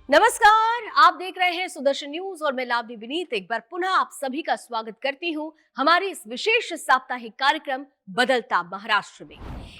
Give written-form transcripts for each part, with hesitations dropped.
नमस्कार, आप देख रहे हैं सुदर्शन न्यूज और मैं लावनी विनीत एक बार पुनः आप सभी का स्वागत करती हूं हमारे इस विशेष साप्ताहिक कार्यक्रम बदलता महाराष्ट्र में।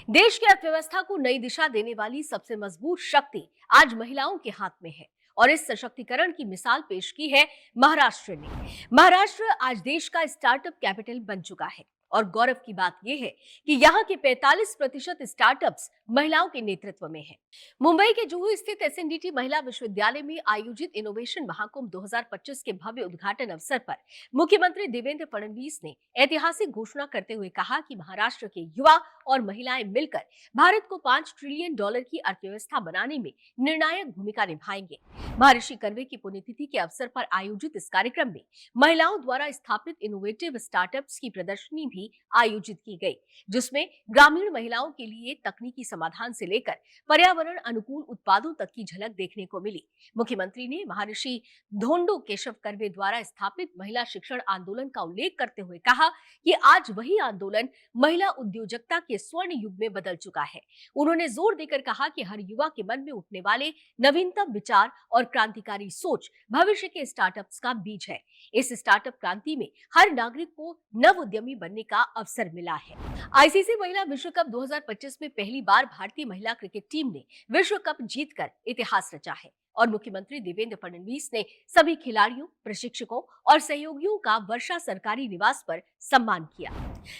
देश की अर्थव्यवस्था को नई दिशा देने वाली सबसे मजबूत शक्ति आज महिलाओं के हाथ में है और इस सशक्तिकरण की मिसाल पेश की है महाराष्ट्र ने। महाराष्ट्र आज देश का स्टार्टअप कैपिटल बन चुका है और गौरव की बात यह है कि यहाँ के 45% स्टार्टअप्स महिलाओं के नेतृत्व में हैं। मुंबई के जुहू स्थित एसएनडीटी महिला विश्वविद्यालय में आयोजित इनोवेशन महाकुंभ 2025 के भव्य उद्घाटन अवसर पर मुख्यमंत्री देवेंद्र फडणवीस ने ऐतिहासिक घोषणा करते हुए कहा कि महाराष्ट्र के युवा और महिलाएं मिलकर भारत को $5 ट्रिलियन की अर्थव्यवस्था बनाने में निर्णायक भूमिका निभाएंगे। महर्षि कर्वे की पुण्यतिथि के अवसर पर आयोजित इस कार्यक्रम में महिलाओं द्वारा स्थापित इनोवेटिव स्टार्टअप्स की प्रदर्शनी भी आयोजित की गई, जिसमें ग्रामीण महिलाओं के लिए तकनीकी समाधान से लेकर पर्यावरण अनुकूल उत्पादों तक की झलक देखने को मिली। मुख्यमंत्री ने महर्षि धोंडो केशव कर्वे द्वारा स्थापित महिला शिक्षण आंदोलन का उल्लेख करते हुए कहा कि आज वही आंदोलन महिला उद्योजकता के स्वर्ण युग में बदल चुका है। उन्होंने जोर देकर कहा कि हर युवा के मन में उठने वाले नवीनतम विचार और क्रांतिकारी सोच भविष्य के स्टार्टअप्स का बीज है। इस स्टार्टअप क्रांति में हर नागरिक को नव उद्यमी बनने का अवसर मिला है। आईसीसी महिला विश्व कप 2025 में पहली बार भारतीय महिला क्रिकेट टीम ने विश्व कप जीतकर इतिहास रचा है और मुख्यमंत्री देवेंद्र फडणवीस ने सभी खिलाड़ियों, प्रशिक्षकों और सहयोगियों का वर्षा सरकारी निवास पर सम्मान किया।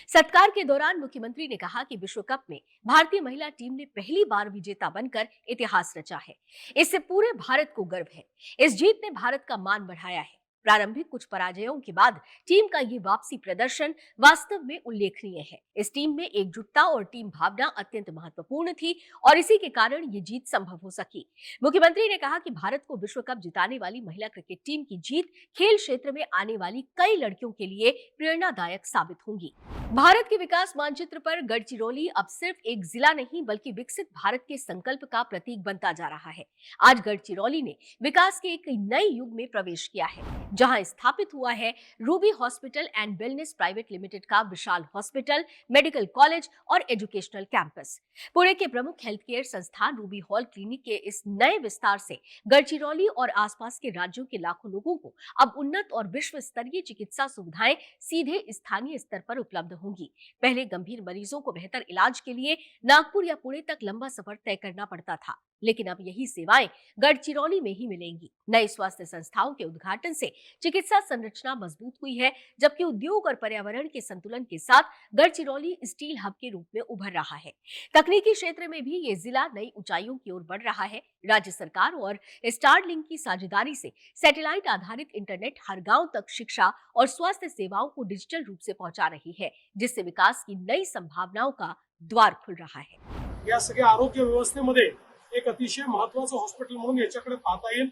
सत्कार के दौरान मुख्यमंत्री ने कहा कि विश्व कप में भारतीय महिला टीम ने पहली बार विजेता बनकर इतिहास रचा है। इससे पूरे भारत को गर्व है। इस जीत ने भारत का मान बढ़ाया है। प्रारंभिक कुछ पराजयों के बाद टीम का ये वापसी प्रदर्शन वास्तव में उल्लेखनीय है। इस टीम में एकजुटता और टीम भावना अत्यंत महत्वपूर्ण थी और इसी के कारण ये जीत संभव हो सकी। मुख्यमंत्री ने कहा कि भारत को विश्व कप जिताने वाली महिला क्रिकेट टीम की जीत खेल क्षेत्र में आने वाली कई लड़कियों के लिए प्रेरणादायक साबित होंगी। भारत के विकास मानचित्र पर गढ़चिरौली अब सिर्फ एक जिला नहीं बल्कि विकसित भारत के संकल्प का प्रतीक बनता जा रहा है। आज गढ़चिरौली ने विकास के एक नए युग में प्रवेश किया है, जहां स्थापित हुआ है Ruby hospital and wellness private limited का विशाल हॉस्पिटल, मेडिकल कॉलेज और एजुकेशनल कैंपस। पुणे के प्रमुख हेल्थ केयर संस्थान रूबी हॉल क्लिनिक के इस नए विस्तार से गढ़चिरौली और आसपास के राज्यों के लाखों लोगों को अब उन्नत और विश्व स्तरीय चिकित्सा सुविधाएं सीधे स्थानीय स्तर पर उपलब्ध होंगी। पहले गंभीर मरीजों को बेहतर इलाज के लिए नागपुर या पुणे तक लंबा सफर तय करना पड़ता था, लेकिन अब यही सेवाएं गढ़चिरौली में ही मिलेंगी। नई स्वास्थ्य संस्थाओं के उद्घाटन से चिकित्सा संरचना मजबूत हुई है, जबकि उद्योग और पर्यावरण के संतुलन के साथ गढ़चिरौली स्टील हब के रूप में उभर रहा है। तकनीकी क्षेत्र में भी ये जिला नई ऊंचाइयों की ओर बढ़ रहा है। राज्य सरकार और स्टारलिंक की साझेदारी से सैटेलाइट आधारित इंटरनेट हर गांव तक शिक्षा और स्वास्थ्य सेवाओं को डिजिटल रूप से पहुंचा रही है, जिससे विकास की नई संभावनाओं का द्वार खुल रहा है। या सगळ्या आरोग्य व्यवस्थेमध्ये एक अतिशय महत्त्वाचं हॉस्पिटल म्हणून याच्याकडे पाहता येईल।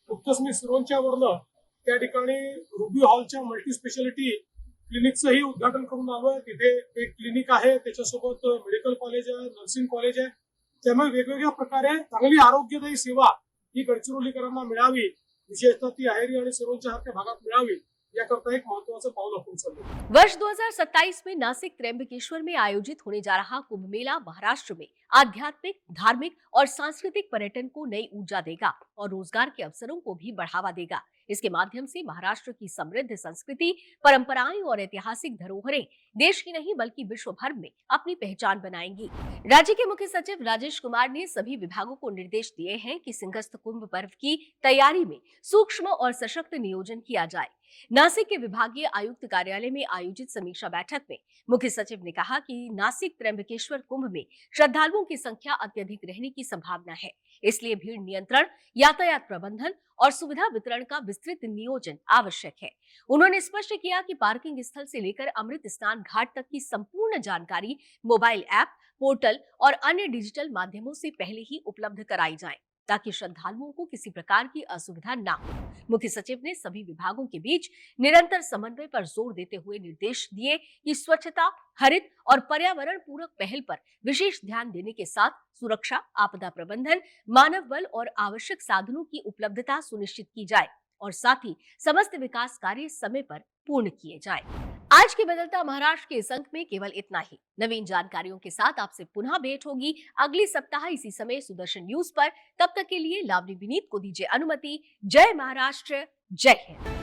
नुकतंच मी सिरोंच्या वरनं त्या ठिकाणी रुबी हॉलच्या मल्टी स्पेशालिटी क्लिनिकचंही उद्घाटन करून आलोय। तिथे एक क्लिनिक आहे, त्याच्यासोबत मेडिकल कॉलेज आहे, नर्सिंग कॉलेज आहे। त्यामुळे वेगवेगळ्या प्रकारे चांगली आरोग्यदायी सेवा ही गडचिरोलीकरांना मिळावी, विशेषतः ती अहेरी आणि सिरोंच्या सारख्या भागात मिळावी, याकरता एक महत्त्वाचं पाऊल आपण उचललं। वर्ष 2027 में नासिक त्र्यंबकेश्वर में आयोजित होने जा रहा कुंभ मेला महाराष्ट्र में आध्यात्मिक, धार्मिक और सांस्कृतिक पर्यटन को नई ऊर्जा देगा और रोजगार के अवसरों को भी बढ़ावा देगा। इसके माध्यम से महाराष्ट्र की समृद्ध संस्कृति, परंपराएं और ऐतिहासिक धरोहरें देश की नहीं बल्कि विश्व भर में अपनी पहचान बनाएंगी। राज्य के मुख्य सचिव राजेश कुमार ने सभी विभागों को निर्देश दिए हैं कि सिंहस्थ कुंभ पर्व की तैयारी में सूक्ष्म और सशक्त नियोजन किया जाए। नासिक के विभागीय आयुक्त कार्यालय में आयोजित समीक्षा बैठक में मुख्य सचिव ने कहा कि नासिक त्र्यंबकेश्वर कुंभ में श्रद्धालुओं की संख्या अत्यधिक रहने की संभावना है, इसलिए भीड़ नियंत्रण, यातायात प्रबंधन और सुविधा वितरण का विस्तृत नियोजन आवश्यक है। उन्होंने स्पष्ट किया कि पार्किंग स्थल से लेकर अमृत स्नान घाट तक की संपूर्ण जानकारी मोबाइल ऐप, पोर्टल और अन्य डिजिटल माध्यमों से पहले ही उपलब्ध कराई जाए, ताकि श्रद्धालुओं को किसी प्रकार की असुविधा न हो। मुख्य सचिव ने सभी विभागों के बीच निरंतर समन्वय पर जोर देते हुए निर्देश दिए कि स्वच्छता, हरित और पर्यावरण पूरक पहल पर विशेष ध्यान देने के साथ सुरक्षा, आपदा प्रबंधन, मानव बल और आवश्यक साधनों की उपलब्धता सुनिश्चित की जाए। और साथ ही समस्त विकास कार्य समय पर पूर्ण किए जाएं। आज के बदलता महाराष्ट्र के इस अंक में केवल इतना ही। नवीन जानकारियों के साथ आपसे पुनः भेंट होगी अगले सप्ताह इसी समय सुदर्शन न्यूज पर। तब तक के लिए लावली विनीत को दीजिए अनुमति। जय महाराष्ट्र, जय हिंद।